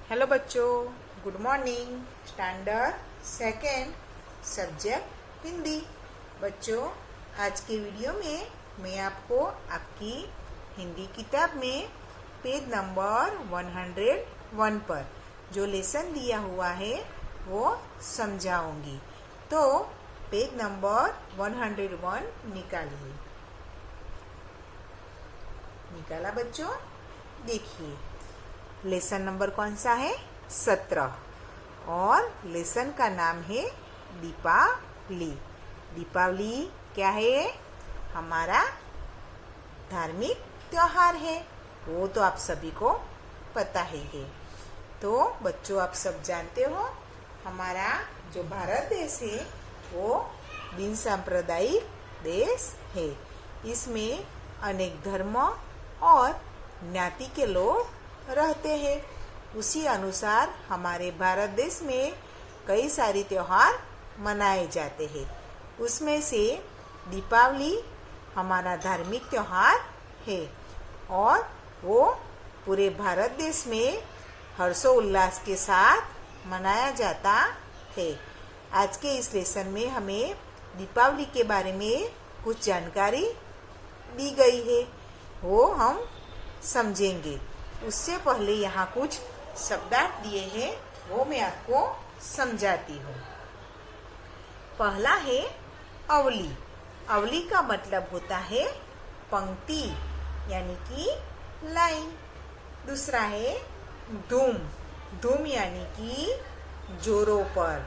Hello बच्चों, good morning. Standard second, subject Hindi. बच्चों, आज के वीडियो में मैं आपको आपकी हिंदी किताब में पेज नंबर 101 पर जो लेसन दिया हुआ है वो समझाऊंगी। तो पेज नंबर 101 निकालिए। निकाला बच्चों? देखिए, लेसन नंबर कौन सा है? 17। और लेसन का नाम है दीपावली। दीपावली क्या है? हमारा धार्मिक त्योहार है। वो तो आप सभी को पता ही है। तो बच्चों, आप सब जानते हो हमारा जो भारत देश है वो बिन सांप्रदायिक देश है। इसमें अनेक धर्म और ज्ञाति के लोग रहते हैं। उसी अनुसार हमारे भारत देश में कई सारे त्योहार मनाए जाते हैं। उसमें से दीपावली हमारा धार्मिक त्योहार है और वो पूरे भारत देश में हर्षोल्लास के साथ मनाया जाता है। आज के इस लेसन में हमें दीपावली के बारे में कुछ जानकारी दी गई है, वो हम समझेंगे। उससे पहले यहाँ कुछ शब्दार्थ दिए हैं, वो मैं आपको समझाती हूँ। पहला है अवली। अवली का मतलब होता है पंक्ति, यानी कि लाइन। दूसरा है धूम। धूम यानी कि जोरों पर।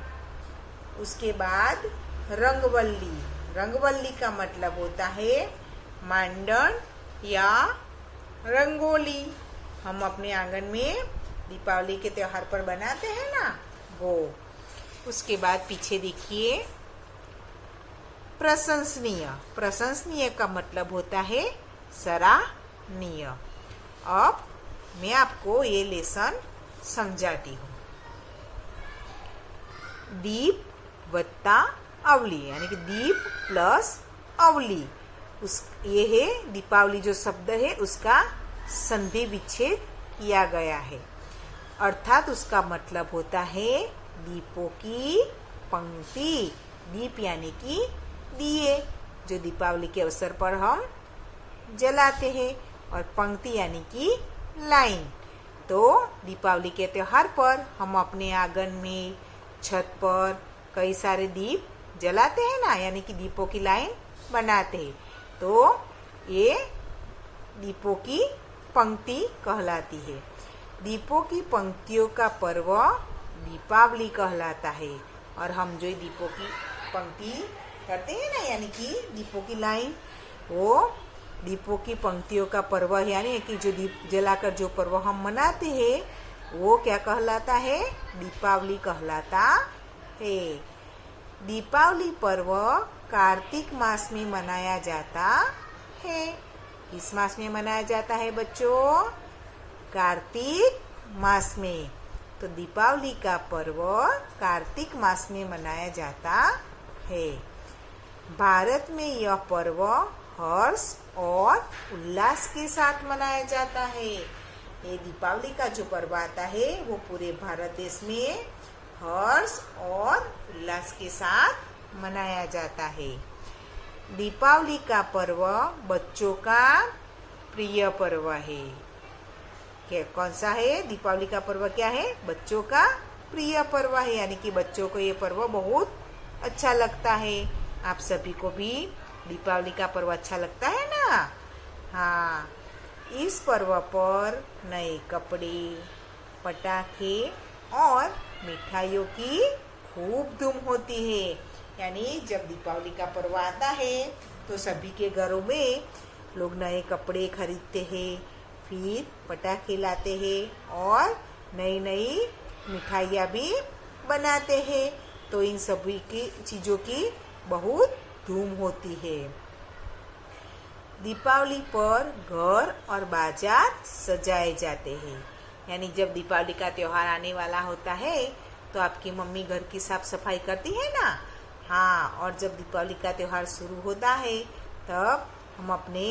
उसके बाद रंगवल्ली। रंगवल्ली का मतलब होता है मांडन या रंगोली। हम अपने आंगन में दीपावली के त्योहार पर बनाते हैं ना, वो। उसके बाद पीछे देखिए प्रशंसनीय। प्रशंसनीय का मतलब होता है सराहनीय। अब मैं आपको ये लेसन समझाती हूँ। दीप वत्ता अवली, यानी कि दीप प्लस अवली। ये है दीपावली जो शब्द है उसका संधि विच्छेद किया गया है। अर्थात उसका मतलब होता है दीपों की पंक्ति। दीप यानी कि दिए जो दीपावली के अवसर पर हम जलाते हैं, और पंक्ति यानी कि लाइन। तो दीपावली के त्योहार पर हम अपने आंगन में, छत पर कई सारे दीप जलाते हैं ना, यानी कि दीपों की लाइन बनाते हैं। तो ये दीपों की पंक्ति कहलाती है। दीपों की पंक्तियों का पर्व दीपावली कहलाता है। और हम जो दीपों की पंक्ति करते हैं ना, यानी कि दीपों की लाइन, वो दीपों की पंक्तियों का पर्व है, यानी कि जो दीप जलाकर जो पर्व हम मनाते हैं वो क्या कहलाता है? दीपावली कहलाता है। दीपावली पर्व कार्तिक मास में मनाया जाता है। किस मास में मनाया जाता है बच्चों? कार्तिक मास में। तो दीपावली का पर्व कार्तिक मास में मनाया जाता है। भारत में यह पर्व हर्ष और उल्लास के साथ मनाया जाता है। ये दीपावली का जो पर्व आता है वो पूरे भारत देश में हर्ष और उल्लास के साथ मनाया जाता है। दीपावली का पर्व बच्चों का प्रिय पर्व है। क्या कौन सा है? दीपावली का पर्व क्या है? बच्चों का प्रिय पर्व है, यानी कि बच्चों को ये पर्व बहुत अच्छा लगता है। आप सभी को भी दीपावली का पर्व अच्छा लगता है ना? हाँ। इस पर्व पर नए कपड़े, पटाखे और मिठाइयों की खूब धूम होती है। यानी जब दीपावली का पर्व आता है तो सभी के घरों में लोग नए कपड़े खरीदते हैं, फिर पटाखे लाते हैं और नई नई मिठाइयाँ भी बनाते हैं। तो इन सभी की चीज़ों की बहुत धूम होती है। दीपावली पर घर और बाजार सजाए जाते हैं। यानी जब दीपावली का त्योहार आने वाला होता है तो आपकी मम्मी घर की साफ सफाई करती है ना? हाँ। और जब दीपावली का त्योहार शुरू होता है तब हम अपने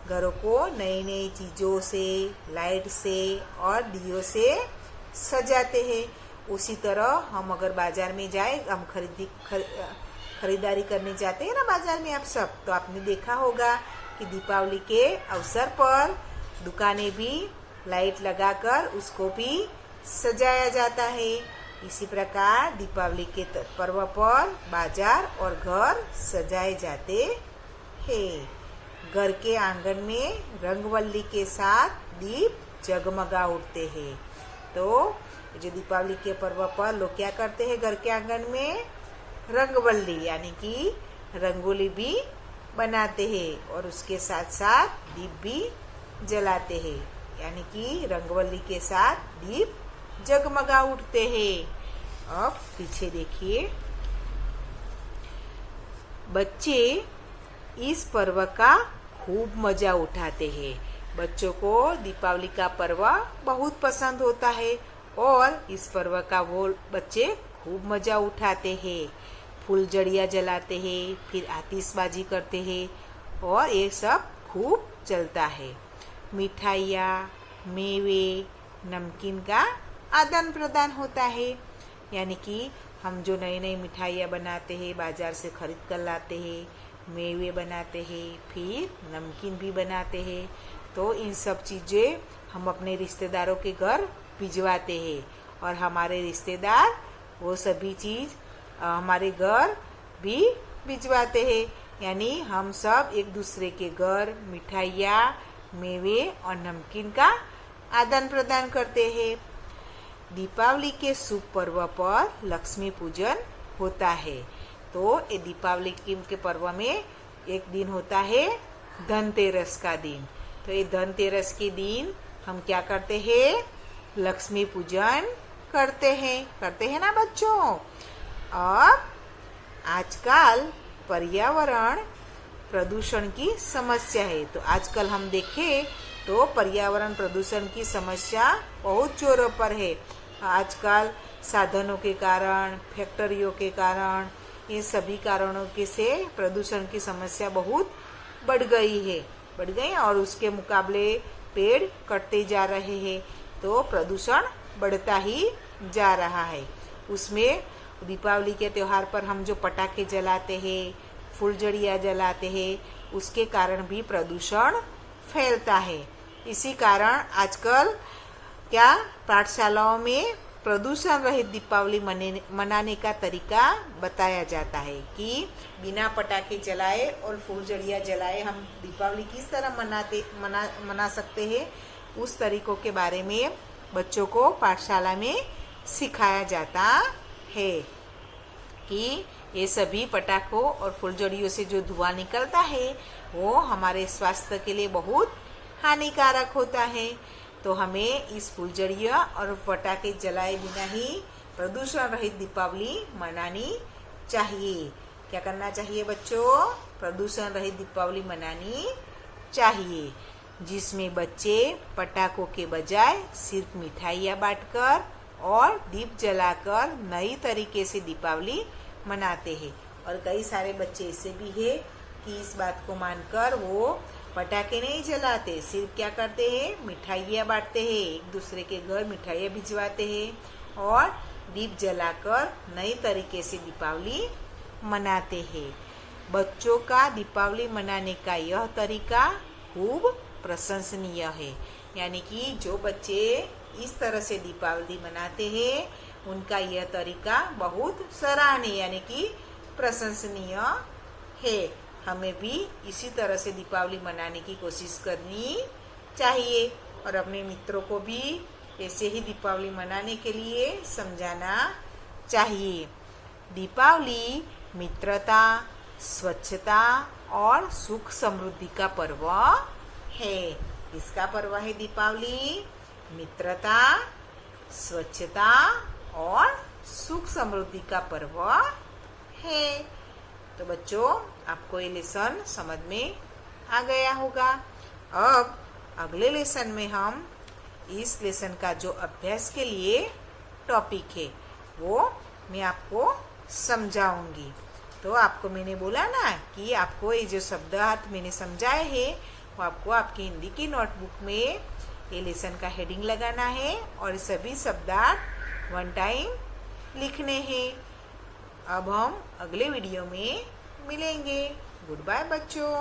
घरों को नई नई चीज़ों से, लाइट से और दियों से सजाते हैं। उसी तरह हम अगर बाजार में जाए, हम खरीदारी करने जाते हैं ना बाजार में आप सब, तो आपने देखा होगा कि दीपावली के अवसर पर दुकानें भी लाइट लगाकर उसको भी सजाया जाता है। इसी प्रकार दीपावली के पर्व पर बाजार और घर सजाए जाते हैं। घर के आंगन में रंगवल्ली के साथ दीप जगमगा उठते हैं। तो जो दीपावली के पर्व पर लोग क्या करते हैं, घर के आंगन में रंगवल्ली यानी कि रंगोली भी बनाते हैं और उसके साथ साथ दीप भी जलाते हैं, यानी कि रंगवल्ली के साथ दीप जगमगा उठते हैं। अब पीछे देखिए, बच्चे इस पर्व का खूब मजा उठाते हैं। बच्चों को दीपावली का पर्व बहुत पसंद होता है और इस पर्व का वो बच्चे खूब मजा उठाते हैं। फुलझड़ियाँ जलाते हैं, फिर आतिशबाजी करते हैं और ये सब खूब चलता है। मिठाइयाँ, मेवे, नमकीन का आदान प्रदान होता है, यानी कि हम जो नई नई मिठाइयाँ बनाते हैं बाजार से खरीद कर लाते हैं, मेवे बनाते हैं, फिर नमकीन भी बनाते हैं। तो इन सब चीज़ें हम अपने रिश्तेदारों के घर भिजवाते हैं और हमारे रिश्तेदार वो सभी चीज़ हमारे घर भी भिजवाते हैं, यानी हम सब एक दूसरे के घर मिठाइयाँ, मेवे और नमकीन का आदान प्रदान करते हैं। दीपावली के शुभ पर्व पर लक्ष्मी पूजन होता है। तो ये दीपावली के पर्व में एक दिन होता है धनतेरस का दिन। तो ये धनतेरस के दिन हम क्या करते हैं, लक्ष्मी पूजन करते हैं ना बच्चों। अब आजकल पर्यावरण प्रदूषण की समस्या है, तो आजकल हम देखें तो पर्यावरण प्रदूषण की समस्या बहुत जोरों पर है। आजकल साधनों के कारण, फैक्ट्रियों के कारण, इन सभी कारणों के से प्रदूषण की समस्या बहुत बढ़ गई और उसके मुकाबले पेड़ कटते जा रहे हैं, तो प्रदूषण बढ़ता ही जा रहा है। उसमें दीपावली के त्यौहार पर हम जो पटाखे जलाते हैं, फुलझड़ियाँ जलाते हैं, उसके कारण भी प्रदूषण फैलता है। इसी कारण आजकल क्या पाठशालाओं में प्रदूषण रहित दीपावली मनाने का तरीका बताया जाता है कि बिना पटाखे जलाए और फुलझड़ियाँ जलाए हम दीपावली किस तरह मना सकते हैं, उस तरीकों के बारे में बच्चों को पाठशाला में सिखाया जाता है कि ये सभी पटाखों और फुलझड़ियों से जो धुआं निकलता है वो हमारे स्वास्थ्य के लिए बहुत हानिकारक होता है। तो हमें इस फुलझड़ियाँ और पटाखे जलाए बिना ही प्रदूषण रहित दीपावली मनानी चाहिए। क्या करना चाहिए बच्चों, प्रदूषण रहित दीपावली मनानी चाहिए, जिसमें बच्चे पटाखों के बजाय सिर्फ मिठाइयाँ बांटकर और दीप जलाकर नई तरीके से दीपावली मनाते हैं। और कई सारे बच्चे ऐसे भी हैं कि इस बात को मानकर वो पटाखे नहीं जलाते, सिर्फ क्या करते हैं, मिठाइयाँ बांटते हैं, एक दूसरे के घर मिठाइयाँ भिजवाते हैं और दीप जलाकर नई तरीके से दीपावली मनाते हैं। बच्चों का दीपावली मनाने का यह तरीका खूब प्रशंसनीय है, यानी कि जो बच्चे इस तरह से दीपावली मनाते हैं उनका यह तरीका बहुत सराहनीय यानी कि प्रशंसनीय है। हमें भी इसी तरह से दीपावली मनाने की कोशिश करनी चाहिए और अपने मित्रों को भी ऐसे ही दीपावली मनाने के लिए समझाना चाहिए। दीपावली मित्रता, स्वच्छता और सुख समृद्धि का पर्व है। किसका पर्व है दीपावली? मित्रता, स्वच्छता और सुख समृद्धि का पर्व है। तो बच्चों, आपको ये लेसन समझ में आ गया होगा। अब अगले लेसन में हम इस लेसन का जो अभ्यास के लिए टॉपिक है वो मैं आपको समझाऊंगी। तो आपको मैंने बोला ना कि आपको ये जो शब्दार्थ मैंने समझाए हैं वो आपको आपकी हिंदी की नोटबुक में ये लेसन का हेडिंग लगाना है और सभी शब्दार्थ 1 टाइम लिखने हैं। अब हम अगले वीडियो में मिलेंगे। गुड बाय बच्चों।